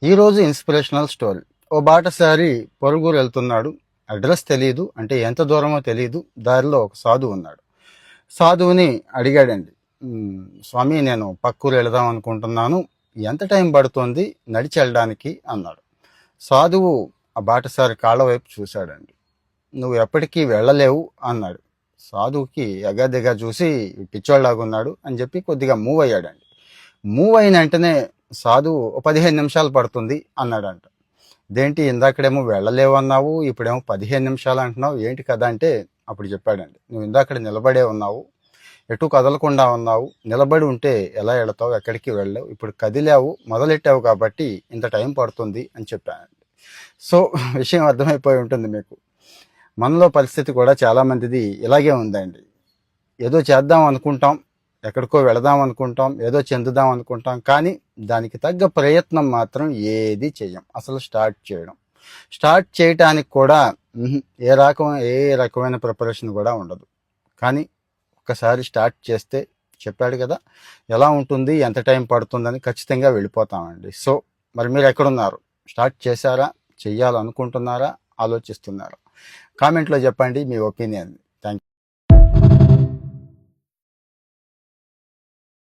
ఈరోజు inspirational story. ఓ బాటసారి పొరుగురు వెళ్తున్నాడు. Address తెలియదు, అంటే ఎంత దూరమో తెలియదు. దారిలో ఒక సాధువు ఉన్నాడు. సాధువుని అడిగాడండి, స్వామి నేను పక్కూరు వెళదాం అనుకుంటున్నాను, ఎంత టైం పడుతుంది నడిచి వెళ్ళడానికి అన్నాడు. సాధువు ఆ బాటసారి కాళ్ళ వైపు చూశాడండి. నువ్వు ఎప్పటికీ వెళ్ళలేవు అన్నాడు. సాధువుకి ఎగాదిగా చూసి పిచ్చోళ్ళలాగున్నాడు అని చెప్పి కొద్దిగా మూవ్ అయ్యాడండి. మూవ్ అయిన వెంటనే సాధువు 15 నిమిషాలు పడుతుంది అన్నాడంట. ఇదేంటి, ఇందాకడేమో వెళ్ళలేవు అన్నావు, ఇప్పుడేమో 15 నిమిషాలు అంటున్నావు, ఏంటి కదా అంటే అప్పుడు చెప్పాడండి, నువ్వు ఇందాకడ నిలబడే ఉన్నావు, ఎటు కదలకుండా ఉన్నావు. నిలబడి ఉంటే ఎలా వెళతావు, ఎక్కడికి వెళ్ళలేవు. ఇప్పుడు కదిలావు, మొదలెట్టావు కాబట్టి ఇంత టైం పడుతుంది అని చెప్పానండి. సో విషయం అర్థమైపోయి ఉంటుంది మీకు. మనలో పరిస్థితి కూడా చాలామందిది ఇలాగే ఉందండి. ఏదో చేద్దాం అనుకుంటాం, ఎక్కడికో వెళదాం అనుకుంటాం, ఏదో చెందుదాం అనుకుంటాం, కానీ దానికి తగ్గ ప్రయత్నం మాత్రం ఏది చేయం. అసలు స్టార్ట్ చేయటానికి కూడా ఏ రకమైన ప్రిపరేషన్ కూడా ఉండదు. కానీ ఒకసారి స్టార్ట్ చేస్తే చెప్పాడు కదా ఎలా ఉంటుంది, ఎంత టైం పడుతుందని, ఖచ్చితంగా వెళ్ళిపోతామండి. సో మరి మీరు ఎక్కడున్నారు? స్టార్ట్ చేశారా? చెయ్యాలనుకుంటున్నారా? ఆలోచిస్తున్నారా? కామెంట్లో చెప్పండి మీ ఒపీనియన్. Thank you.